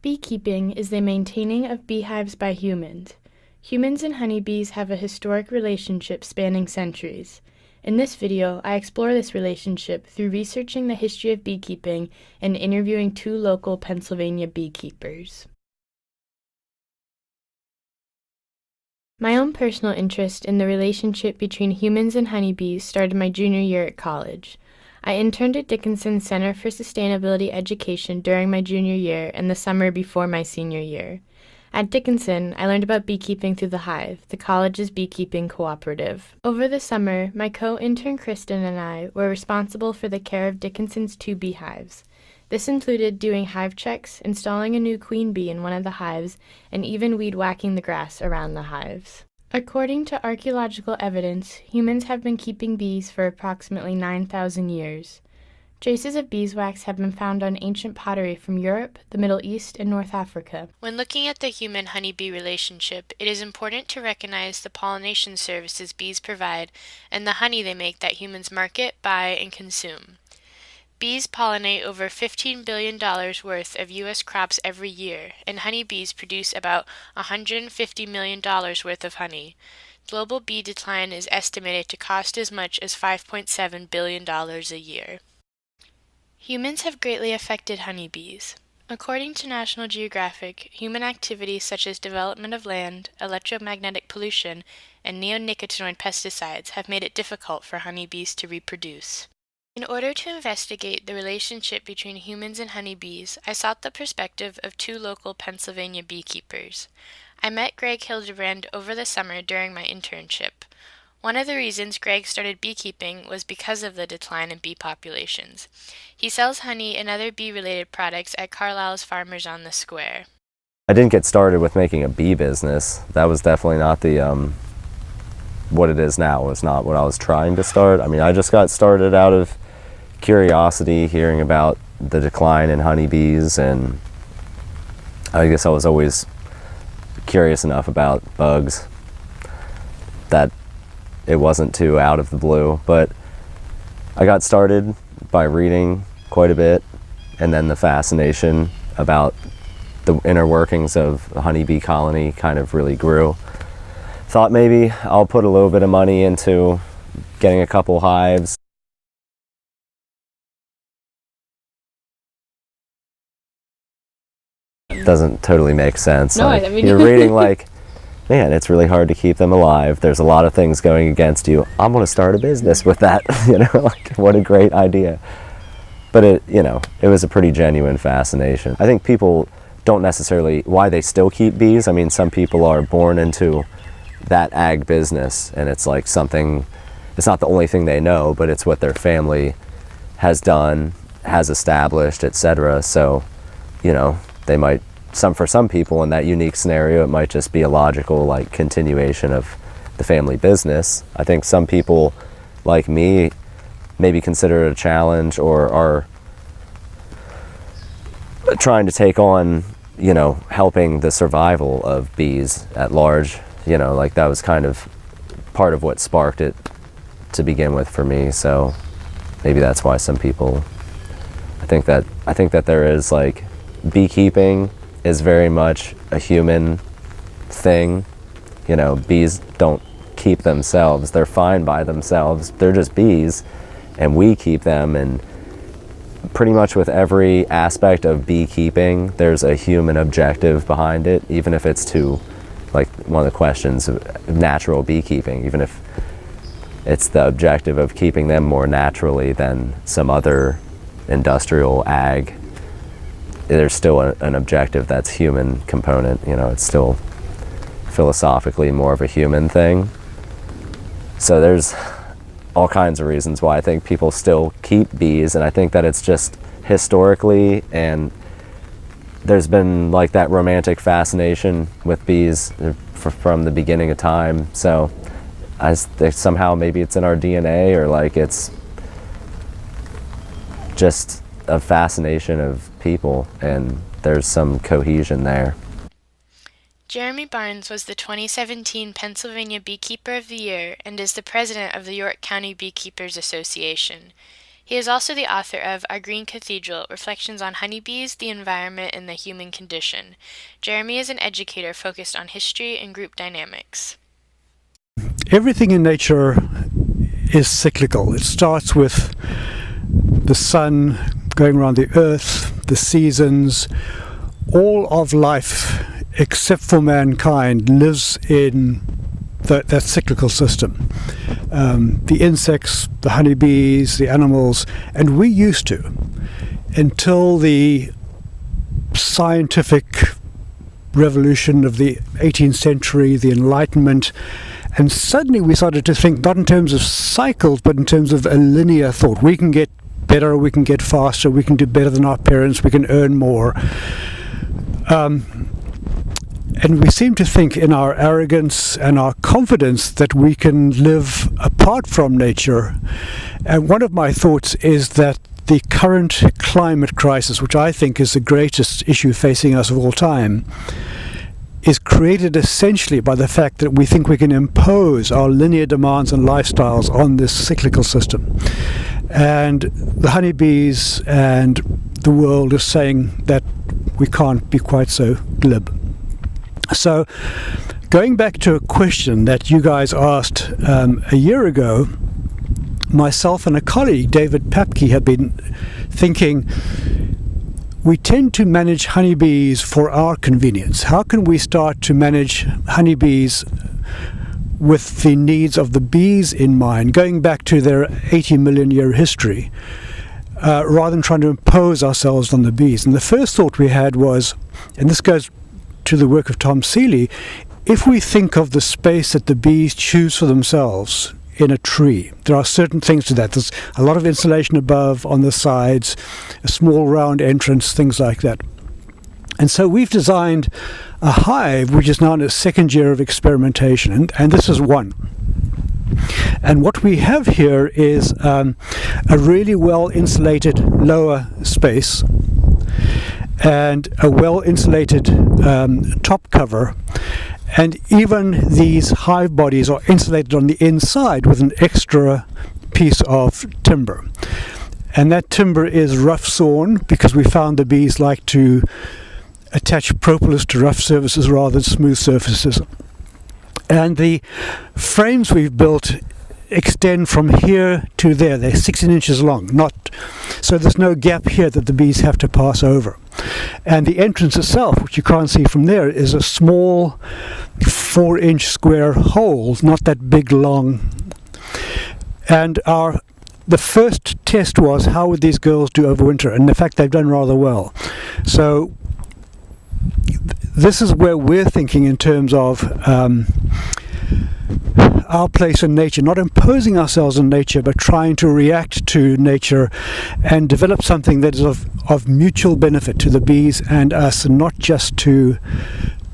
Beekeeping is the maintaining of beehives by humans. Humans and honeybees have a historic relationship spanning centuries. In this video, I explore this relationship through researching the history of beekeeping and interviewing two local Pennsylvania beekeepers. My own personal interest in the relationship between humans and honeybees started my junior year at college. I interned at Dickinson Center for Sustainability Education during my junior year and the summer before my senior year. At Dickinson, I learned about beekeeping through the Hive, the college's beekeeping cooperative. Over the summer, my co-intern Kristen and I were responsible for the care of Dickinson's two beehives. This included doing hive checks, installing a new queen bee in one of the hives, and even weed whacking the grass around the hives. According to archaeological evidence, humans have been keeping bees for approximately 9,000 years. Traces of beeswax have been found on ancient pottery from Europe, the Middle East, and North Africa. When looking at the human-honeybee relationship, it is important to recognize the pollination services bees provide and the honey they make that humans market, buy, and consume. Bees pollinate over $15 billion worth of U.S. crops every year, and honeybees produce about $150 million worth of honey. Global bee decline is estimated to cost as much as $5.7 billion a year. Humans have greatly affected honeybees. According to National Geographic, human activities such as development of land, electromagnetic pollution, and neonicotinoid pesticides have made it difficult for honeybees to reproduce. In order to investigate the relationship between humans and honeybees, I sought the perspective of two local Pennsylvania beekeepers. I met Greg Hildebrand over the summer during my internship. One of the reasons Greg started beekeeping was because of the decline in bee populations. He sells honey and other bee-related products at Carlisle's Farmers on the Square. I didn't get started with making a bee business. That was definitely not the what it is now. Was not what I was trying to start. I mean, I just got started out of curiosity, hearing about the decline in honeybees, and I guess I was always curious enough about bugs that it wasn't too out of the blue. But I got started by reading quite a bit, and then the fascination about the inner workings of a honeybee colony kind of really grew. Thought maybe I'll put a little bit of money into getting a couple hives. Doesn't totally make sense. No, like, I mean you're reading like, man, it's really hard to keep them alive. There's a lot of things going against you. I'm going to start a business with that. Like, what a great idea. But it was a pretty genuine fascination. I think people don't necessarily, why they still keep bees. I mean, some people are born into that ag business, and it's like something, it's not the only thing they know, but it's what their family has done, has established, etc. So, they might, for some people in that unique scenario, it might just be a logical like continuation of the family business. I think some people like me maybe consider it a challenge, or are trying to take on, helping the survival of bees at large. Like that was kind of part of what sparked it to begin with for me. So maybe that's why some people, I think that there is like, beekeeping is very much a human thing. Bees don't keep themselves. They're fine by themselves. They're just bees, and we keep them. And pretty much with every aspect of beekeeping, there's a human objective behind it, even if it's to, like, one of the questions of natural beekeeping, even if it's the objective of keeping them more naturally than some other industrial ag, there's still an objective that's human component. It's still philosophically more of a human thing. So there's all kinds of reasons why I think people still keep bees, and I think that it's just historically, and there's been like that romantic fascination with bees from the beginning of time. So I think somehow maybe it's in our DNA, or like it's just a fascination of people, and there's some cohesion there. Jeremy Barnes was the 2017 Pennsylvania Beekeeper of the Year and is the president of the York County Beekeepers Association. He is also the author of Our Green Cathedral, Reflections on Honeybees, the Environment, and the Human Condition. Jeremy is an educator focused on history and group dynamics. Everything in nature is cyclical. It starts with the sun going around the earth, the seasons. All of life, except for mankind, lives in that cyclical system. The insects, the honeybees, the animals, and we used to, until the scientific revolution of the 18th century, the Enlightenment, and suddenly we started to think not in terms of cycles, but in terms of a linear thought. We can get better, we can get faster, we can do better than our parents, we can earn more. And we seem to think in our arrogance and our confidence that we can live apart from nature. And one of my thoughts is that the current climate crisis, which I think is the greatest issue facing us of all time, is created essentially by the fact that we think we can impose our linear demands and lifestyles on this cyclical system. And the honeybees and the world is saying that we can't be quite so glib. So, going back to a question that you guys asked a year ago, myself and a colleague, David Papke, have been thinking, we tend to manage honeybees for our convenience. How can we start to manage honeybees with the needs of the bees in mind, going back to their 80 million year history, rather than trying to impose ourselves on the bees? And the first thought we had was, and this goes to the work of Tom Seeley, if we think of the space that the bees choose for themselves in a tree, there are certain things to that. There's a lot of insulation above, on the sides, a small round entrance, things like that. And so we've designed a hive which is now in its second year of experimentation, and this is one. And what we have here is a really well insulated lower space and a well-insulated top cover, and even these hive bodies are insulated on the inside with an extra piece of timber. And that timber is rough sawn because we found the bees like to attach propolis to rough surfaces rather than smooth surfaces. And the frames we've built extend from here to there. They're 16 inches long, so there's no gap here that the bees have to pass over. And the entrance itself, which you can't see from there, is a small 4-inch square hole, not that big long. And the first test was, how would these girls do over winter? And in fact, they've done rather well. So this is where we're thinking in terms of our place in nature, not imposing ourselves on nature, but trying to react to nature and develop something that is of mutual benefit to the bees and us, and not just to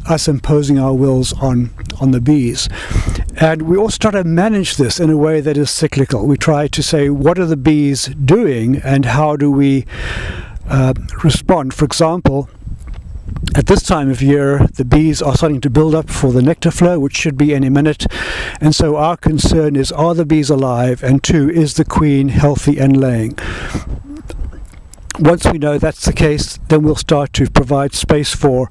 us imposing our wills on the bees. And we also try to manage this in a way that is cyclical. We try to say, what are the bees doing and how do we respond? For example, at this time of year, the bees are starting to build up for the nectar flow, which should be any minute. And so our concern is, are the bees alive? And two, is the queen healthy and laying? Once we know that's the case, then we'll start to provide space for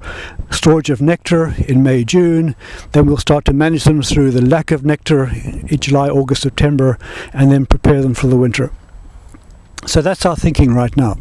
storage of nectar in May, June. Then we'll start to manage them through the lack of nectar in July, August, September, and then prepare them for the winter. So that's our thinking right now.